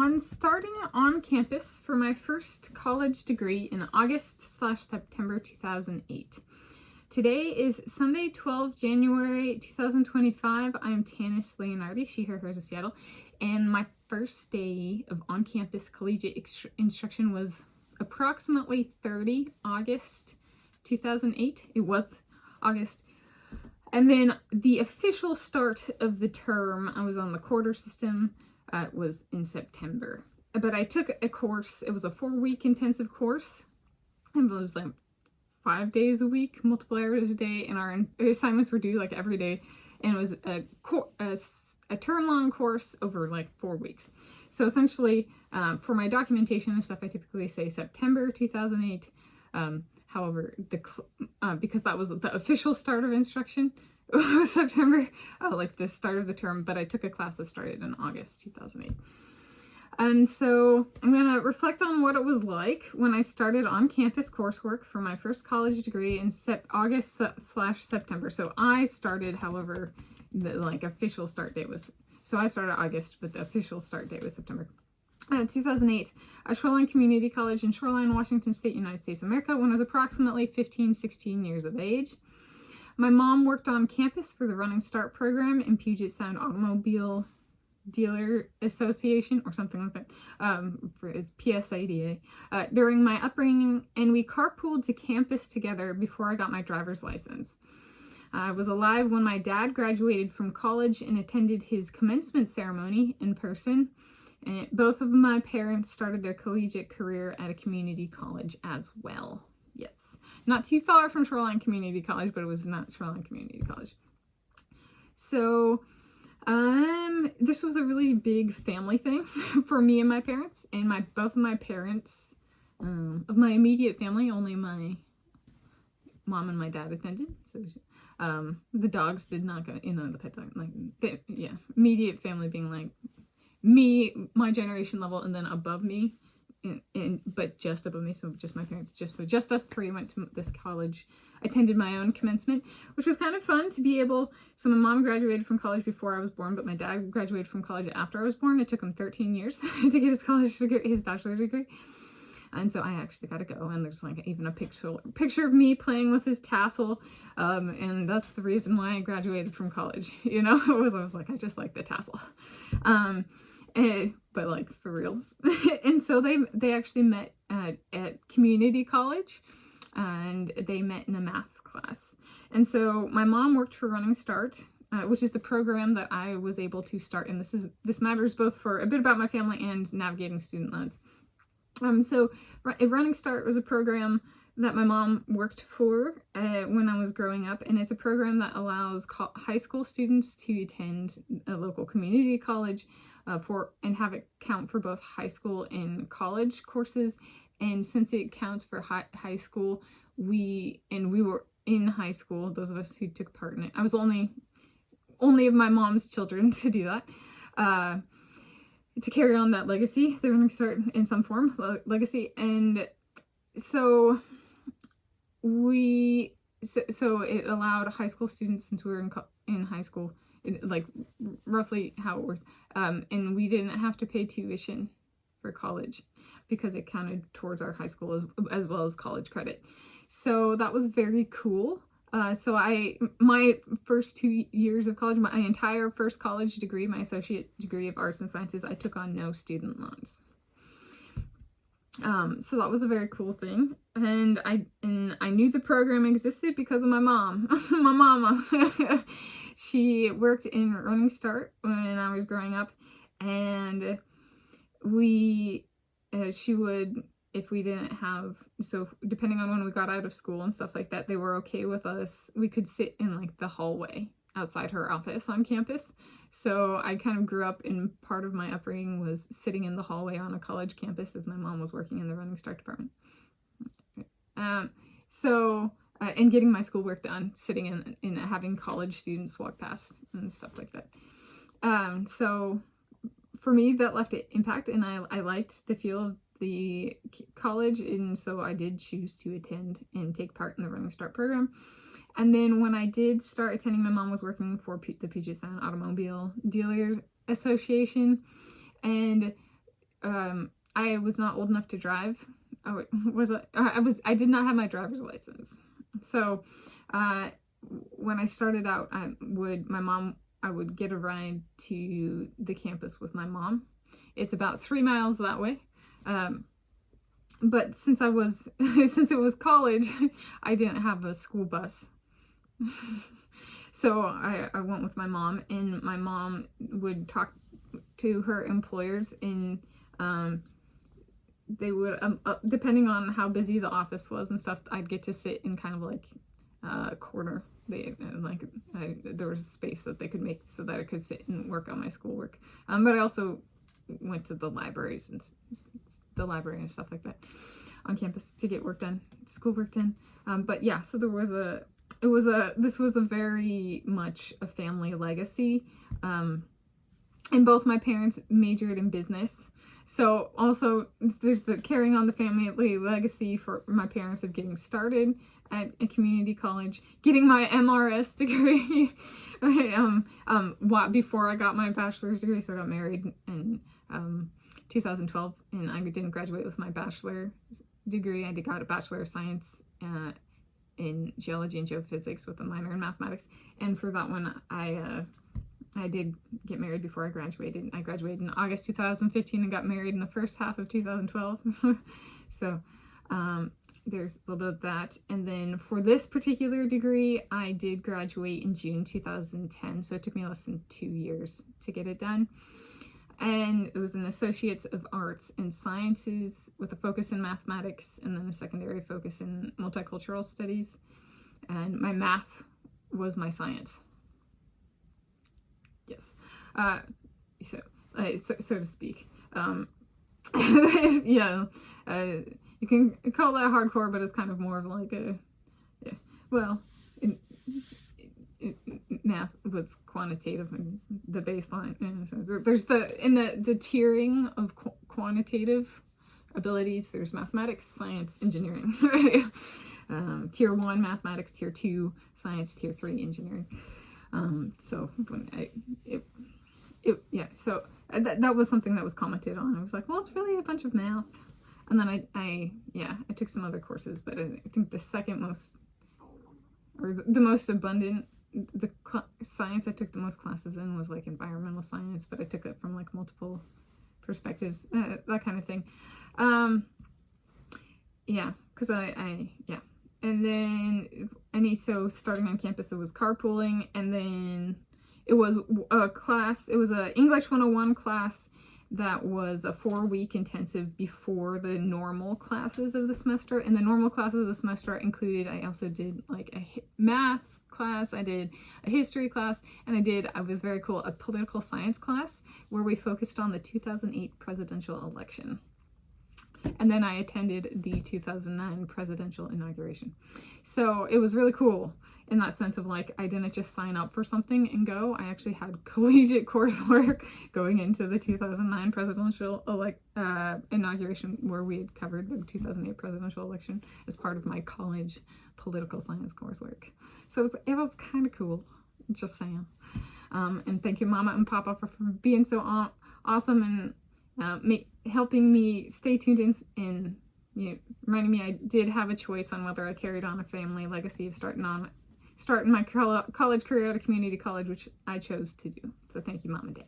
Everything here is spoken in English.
on starting on campus for my first college degree in August/September 2008. Today is Sunday, 12 January 2025. I'm Tanis Leonhardi, she, her, hers of Seattle, and my first day of on-campus collegiate instruction was approximately 30 August 2008. It was August. And then the official start of the term, I was on the quarter system, was in September. But I took a course, it was a 4-week intensive course, and it was like 5 days a week, multiple hours a day, and our assignments were due like every day, and it was a term-long course over like 4 weeks. So essentially, for my documentation and stuff, I typically say September 2008. However, because that was the official start of instruction, was September, like the start of the term, but I took a class that started in August 2008. And so I'm going to reflect on what it was like when I started on-campus coursework for my first college degree in August/September. So I started, however, the official start date was, so I started August, but the official start date was September. 2008, at Shoreline Community College in Shoreline, Washington State, United States of America, when I was approximately 16 years of age. My mom worked on campus for the Running Start program in Puget Sound Automobile Dealer Association, or something like that, for its PSADA, during my upbringing, and we carpooled to campus together before I got my driver's license. I was alive when my dad graduated from college and attended his commencement ceremony in person. And both of my parents started their collegiate career at a community college as well. Yes. Not too far from Shoreline Community College, but it was not Shoreline Community College. So, this was a really big family thing for me and my parents. And both of my parents, of my immediate family, only my mom and my dad attended. So, the dogs did not go, the pet dog, immediate family being like, me, my generation level, and then above me, but just above me, so just my parents, just us three went to this college, attended my own commencement, which was kind of fun to be able, so my mom graduated from college before I was born, but my dad graduated from college after I was born. It took him 13 years to get his college degree, his bachelor's degree, and so I actually got to go, and there's like even a picture of me playing with his tassel, and that's the reason why I graduated from college, I was like, I just like the tassel. But like for reals. And so they actually met at community college, and they met in a math class. And so my mom worked for Running Start, which is the program that I was able to start. And this matters both for a bit about my family and navigating student loans. So Running Start was a program that my mom worked for when I was growing up, and it's a program that allows high school students to attend a local community college and have it count for both high school and college courses. And since it counts for high school, we were in high school, those of us who took part in it. I was only of my mom's children to do that, to carry on that legacy, the Running Start in some form legacy. And so so it allowed high school students, since we were in high school, like roughly how it works, and we didn't have to pay tuition for college because it counted towards our high school as well as college credit. So that was very cool. So my first 2 years of college, my entire first college degree, my associate degree of arts and sciences, I took on no student loans. So that was a very cool thing, and I knew the program existed because of my mom. My mama, she worked in Running Start when I was growing up, and she would, if we didn't have, so depending on when we got out of school and stuff like that, they were okay with us. We could sit in like the hallway outside her office on campus. So I kind of grew up, in part of my upbringing was sitting in the hallway on a college campus as my mom was working in the Running Start department. And getting my schoolwork done, sitting in having college students walk past and stuff like that. So for me, that left an impact, and I liked the feel of the college, and so I did choose to attend and take part in the Running Start program. And then when I did start attending, my mom was working for the Puget Sound Automobile Dealers Association, and I was not old enough to drive. I did not have my driver's license. So when I started out, I would get a ride to the campus with my mom. It's about 3 miles that way. But since it was college, I didn't have a school bus. So I went with my mom, and my mom would talk to her employers, and they would, depending on how busy the office was and stuff, I'd get to sit in kind of like a corner. There was a space that they could make so that I could sit and work on my schoolwork. But I also went to the libraries and stuff like that on campus to get work done, schoolwork done. But yeah, so this was a very much a family legacy. And both my parents majored in business. So also there's the carrying on the family legacy for my parents of getting started at a community college, getting my MRS degree, right? Before I got my bachelor's degree. So I got married in 2012, and I didn't graduate with my bachelor degree. I got a Bachelor of Science in Geology and Geophysics with a minor in Mathematics. And for that one, I did get married before I graduated. I graduated in August 2015 and got married in the first half of 2012. So there's a little bit of that. And then for this particular degree, I did graduate in June 2010. So it took me less than 2 years to get it done. And it was an Associates of Arts and Sciences with a focus in mathematics, and then a secondary focus in multicultural studies. And my math was my science. Yes. So to speak. Yeah. You can call that hardcore, but it's kind of more of like math was quantitative and the baseline. There's the tiering of quantitative abilities. There's mathematics, science, engineering. Tier 1 mathematics, tier 2 science, tier 3 engineering. So that was something that was commented on. I was like, well, it's really a bunch of math. And then I took some other courses, but I think the second most, or the most abundant, science I took the most classes in was like environmental science, but I took it from like multiple perspectives, that kind of thing. And then, so starting on campus, it was carpooling, and then it was a class, it was a English 101 class that was a 4-week intensive before the normal classes of the semester. And the normal classes of the semester included, I also did like a math class, I did a history class, and I was very cool, a political science class where we focused on the 2008 presidential election. And then I attended the 2009 presidential inauguration. So it was really cool in that sense of like, I didn't just sign up for something and go. I actually had collegiate coursework going into the 2009 presidential inauguration, where we had covered the 2008 presidential election as part of my college political science coursework. So it was kind of cool, just saying. And thank you, Mama and Papa, for being so awesome and helping me stay tuned in, and reminding me I did have a choice on whether I carried on a family legacy of starting my college career at a community college, which I chose to do. So thank you, Mom and Dad.